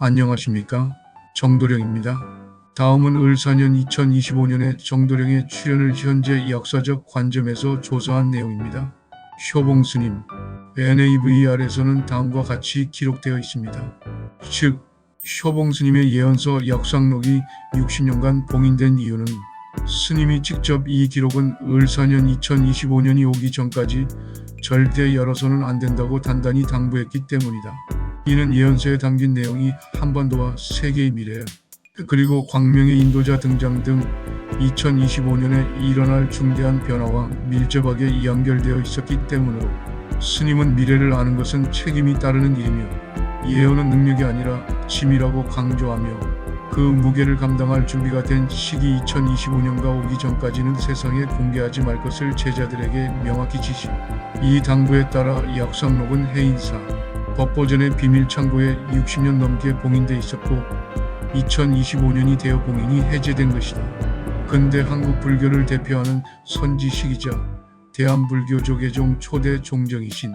안녕하십니까? 정도령입니다. 다음은 을사년 2025년에 정도령의 출연을 현재 역사적 관점에서 조사한 내용입니다. 효봉스님, NAVR에서는 다음과 같이 기록되어 있습니다. 즉, 효봉스님의 예언서 역상록이 60년간 봉인된 이유는 스님이 직접 이 기록은 을사년 2025년이 오기 전까지 절대 열어서는 안 된다고 단단히 당부했기 때문이다. 이는 예언서에 담긴 내용이 한반도와 세계의 미래, 그리고 광명의 인도자 등장 등 2025년에 일어날 중대한 변화와 밀접하게 연결되어 있었기 때문으로 스님은 미래를 아는 것은 책임이 따르는 일이며 예언은 능력이 아니라 짐이라고 강조하며 그 무게를 감당할 준비가 된 시기 2025년가 오기 전까지는 세상에 공개하지 말 것을 제자들에게 명확히 지시. 이 당부에 따라 역상록은 해인사, 법보전의 비밀 창고에 60년 넘게 봉인돼 있었고 2025년이 되어 봉인이 해제된 것이다. 근대 한국 불교를 대표하는 선지식이자 대한불교 개종 초대 종정이신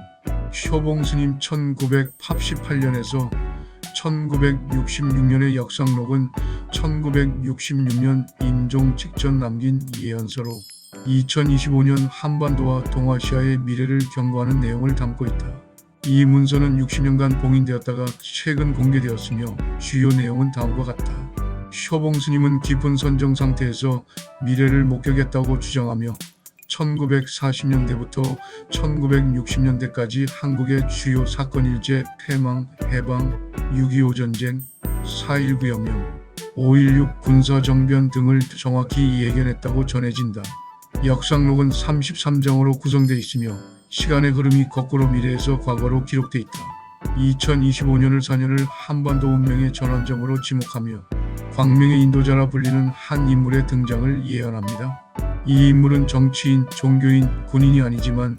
효봉스님 1988년에서 1966년의 역상록은 1966년 임종 직전 남긴 예언서로 2025년 한반도와 동아시아의 미래를 경고하는 내용을 담고 있다. 이 문서는 60년간 봉인되었다가 최근 공개되었으며 주요 내용은 다음과 같다. 효봉스님은 깊은 선정 상태에서 미래를 목격했다고 주장하며 1940년대부터 1960년대까지 한국의 주요 사건 일제, 패망, 해방, 6.25 전쟁, 4.19 혁명, 5.16 군사정변 등을 정확히 예견했다고 전해진다. 역상록은 33장으로 구성되어 있으며 시간의 흐름이 거꾸로 미래에서 과거로 기록되어 있다. 2025년을 4년을 한반도 운명의 전환점으로 지목하며 광명의 인도자라 불리는 한 인물의 등장을 예언합니다. 이 인물은 정치인, 종교인, 군인이 아니지만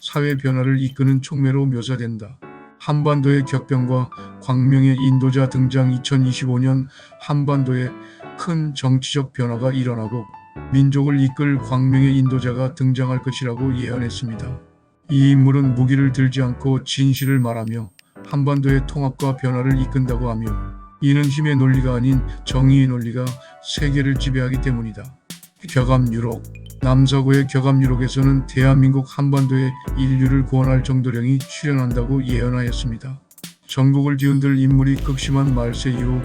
사회 변화를 이끄는 촉매로 묘사된다. 한반도의 격변과 광명의 인도자 등장. 2025년 한반도에 큰 정치적 변화가 일어나고 민족을 이끌 광명의 인도자가 등장할 것이라고 예언했습니다. 이 인물은 무기를 들지 않고 진실을 말하며 한반도의 통합과 변화를 이끈다고 하며 이는 힘의 논리가 아닌 정의의 논리가 세계를 지배하기 때문이다. 격암유록, 남서구의 격암유록에서는 대한민국 한반도의 인류를 구원할 정도령이 출현한다고 예언하였습니다. 전국을 뒤흔들 인물이 극심한 말세 이후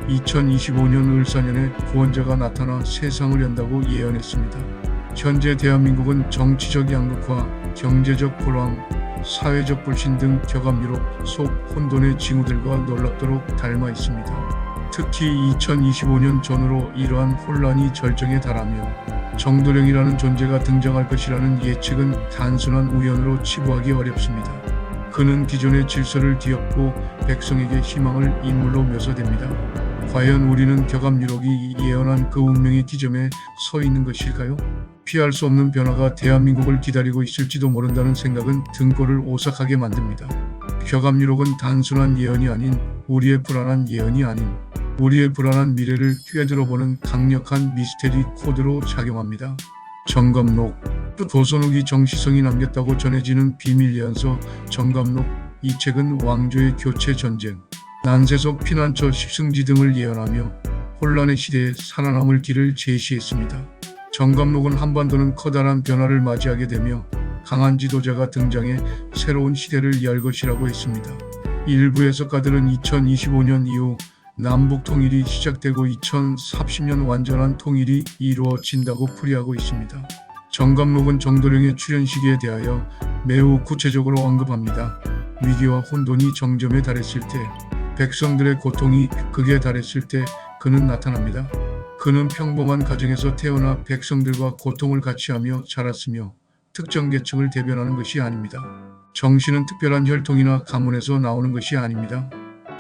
2025년 을사년에 구원자가 나타나 세상을 연다고 예언했습니다. 현재 대한민국은 정치적 양극화, 경제적 불황, 사회적 불신 등 격암유록 속 혼돈의 징후들과 놀랍도록 닮아 있습니다. 특히 2025년 전후로 이러한 혼란이 절정에 달하며 정도령이라는 존재가 등장할 것이라는 예측은 단순한 우연으로 치부하기 어렵습니다. 그는 기존의 질서를 뒤엎고 백성에게 희망을 인물로 묘사됩니다. 과연 우리는 격암유록이 예언한 그 운명의 기점에 서 있는 것일까요? 피할 수 없는 변화가 대한민국을 기다리고 있을지도 모른다는 생각은 등골을 오싹하게 만듭니다. 격암유록은 단순한 예언이 아닌 우리의 불안한 예언이 아닌 우리의 불안한 미래를 꿰들어보는 강력한 미스테리 코드로 작용합니다. 정감록, 조선후기 정시성이 남겼다고 전해지는 비밀 예언서 정감록. 이 책은 왕조의 교체 전쟁, 난세 속 피난처 십승지 등을 예언하며 혼란의 시대에 살아남을 길을 제시했습니다. 정감록은 한반도는 커다란 변화를 맞이하게 되며 강한 지도자가 등장해 새로운 시대를 열 것이라고 했습니다. 일부 해석가들은 2025년 이후 남북 통일이 시작되고 2030년 완전한 통일이 이루어진다고 풀이하고 있습니다. 정감록은 정도령의 출현 시기에 대하여 매우 구체적으로 언급합니다. 위기와 혼돈이 정점에 달했을 때, 백성들의 고통이 극에 달했을 때 그는 나타납니다. 그는 평범한 가정에서 태어나 백성들과 고통을 같이 하며 자랐으며 특정 계층을 대변하는 것이 아닙니다. 정신은 특별한 혈통이나 가문에서 나오는 것이 아닙니다.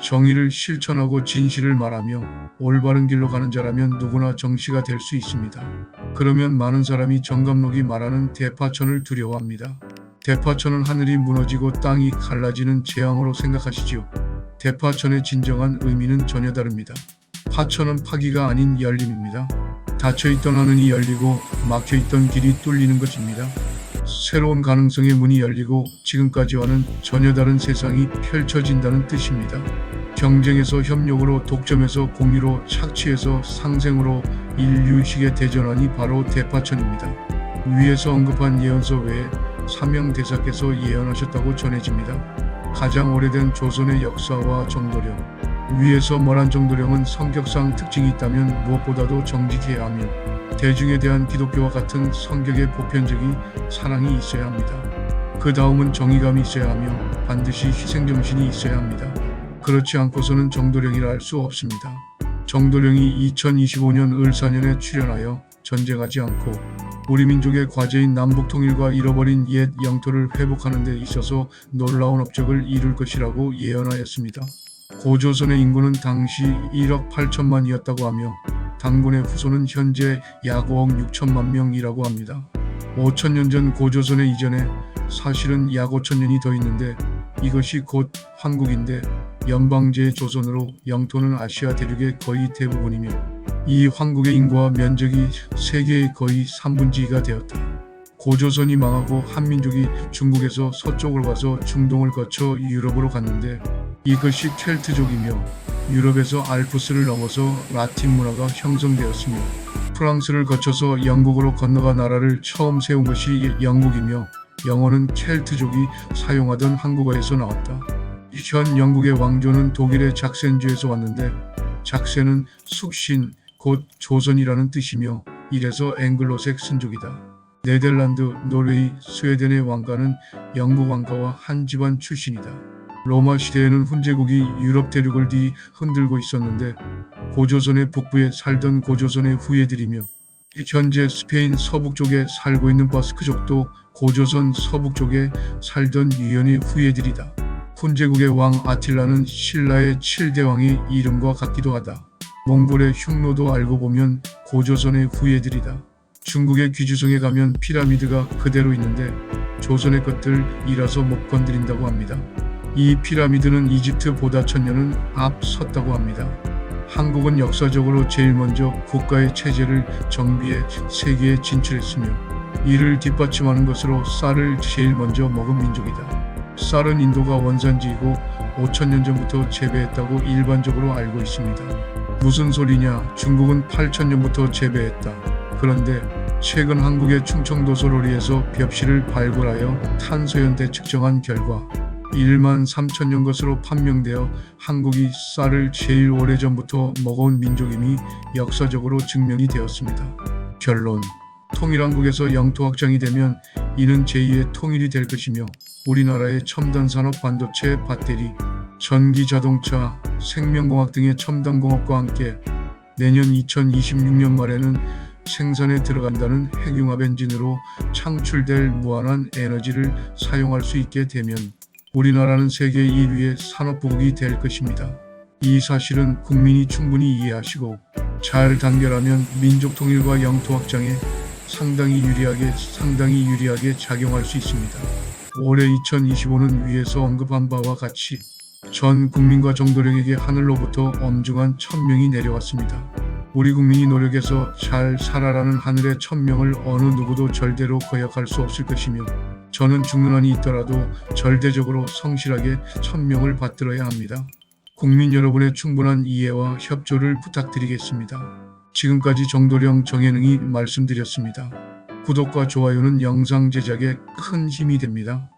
정의를 실천하고 진실을 말하며 올바른 길로 가는 자라면 누구나 정씨가 될 수 있습니다. 그러면 많은 사람이 정감록이 말하는 대파천을 두려워합니다. 대파천은 하늘이 무너지고 땅이 갈라지는 재앙으로 생각하시지요. 대파천의 진정한 의미는 전혀 다릅니다. 파천은 파기가 아닌 열림입니다. 닫혀있던 하늘이 열리고 막혀있던 길이 뚫리는 것입니다. 새로운 가능성의 문이 열리고 지금까지와는 전혀 다른 세상이 펼쳐진다는 뜻입니다. 경쟁에서 협력으로, 독점에서 공유로, 착취에서 상생으로 인류식의 대전환이 바로 대파천입니다. 위에서 언급한 예언서 외에 사명대사께서 예언하셨다고 전해집니다. 가장 오래된 조선의 역사와 정도령. 위에서 말한 정도령은 성격상 특징이 있다면 무엇보다도 정직해야 하며 대중에 대한 기독교와 같은 성격의 보편적이 사랑이 있어야 합니다. 그 다음은 정의감이 있어야 하며 반드시 희생정신이 있어야 합니다. 그렇지 않고서는 정도령이라 할 수 없습니다. 정도령이 2025년 을사년에 출연하여 전쟁하지 않고 우리 민족의 과제인 남북통일과 잃어버린 옛 영토를 회복하는 데 있어서 놀라운 업적을 이룰 것이라고 예언하였습니다. 고조선의 인구는 당시 1억 8천만이었다고 하며 당군의 후손은 현재 약 5억 6천만 명이라고 합니다. 5천년 전 고조선의 이전에 사실은 약 5천년이 더 있는데 이것이 곧 한국인데 연방제의 조선으로 영토는 아시아 대륙의 거의 대부분이며 이 황국의 인구와 면적이 세계의 거의 3분의 2가 되었다. 고조선이 망하고 한민족이 중국에서 서쪽으로 가서 중동을 거쳐 유럽으로 갔는데 이것이 켈트족이며 유럽에서 알프스를 넘어서 라틴 문화가 형성되었으며 프랑스를 거쳐서 영국으로 건너가 나라를 처음 세운 것이 영국이며 영어는 켈트족이 사용하던 한국어에서 나왔다. 현 영국의 왕조는 독일의 작센주에서 왔는데 작센은 숙신 곧 조선이라는 뜻이며 이래서 앵글로색 신족이다. 네덜란드, 노르웨이, 스웨덴의 왕가는 영국 왕가와 한 집안 출신이다. 로마 시대에는 훈제국이 유럽 대륙을 흔들고 있었는데 고조선의 북부에 살던 고조선의 후예들이며 현재 스페인 서북쪽에 살고 있는 바스크족도 고조선 서북쪽에 살던 유연의 후예들이다. 훈제국의 왕 아틸라는 신라의 7대 왕의 이름과 같기도 하다. 몽골의 흉노도 알고 보면 고조선의 후예들이다. 중국의 귀주성에 가면 피라미드가 그대로 있는데 조선의 것들이라서 못 건드린다고 합니다. 이 피라미드는 이집트보다 1000년은 앞섰다고 합니다. 한국은 역사적으로 제일 먼저 국가의 체제를 정비해 세계에 진출했으며 이를 뒷받침하는 것으로 쌀을 제일 먼저 먹은 민족이다. 쌀은 인도가 원산지이고 5000년 전부터 재배했다고 일반적으로 알고 있습니다. 무슨 소리냐? 중국은 8000년부터 재배했다. 그런데 최근 한국의 충청도 소로리에서 벽실을 발굴하여 탄소연대 측정한 결과 1만 3천년 것으로 판명되어 한국이 쌀을 제일 오래전부터 먹어온 민족임이 역사적으로 증명이 되었습니다. 결론. 통일한국에서 영토 확장이 되면 이는 제2의 통일이 될 것이며 우리나라의 첨단산업 반도체, 배터리, 전기자동차, 생명공학 등의 첨단공업과 함께 내년 2026년 말에는 생산에 들어간다는 핵융합 엔진으로 창출될 무한한 에너지를 사용할 수 있게 되면 우리나라는 세계 1위의 산업부국이 될 것입니다. 이 사실은 국민이 충분히 이해하시고 잘 단결하면 민족 통일과 영토 확장에 상당히 유리하게 작용할 수 있습니다. 올해 2025는 위에서 언급한 바와 같이 전 국민과 정도령에게 하늘로부터 엄중한 천명이 내려왔습니다. 우리 국민이 노력해서 잘 살아라는 하늘의 천명을 어느 누구도 절대로 거역할 수 없을 것이며 저는 죽는 한이 있더라도 절대적으로 성실하게 천명을 받들어야 합니다. 국민 여러분의 충분한 이해와 협조를 부탁드리겠습니다. 지금까지 정도령 정혜능이 말씀드렸습니다. 구독과 좋아요는 영상 제작에 큰 힘이 됩니다.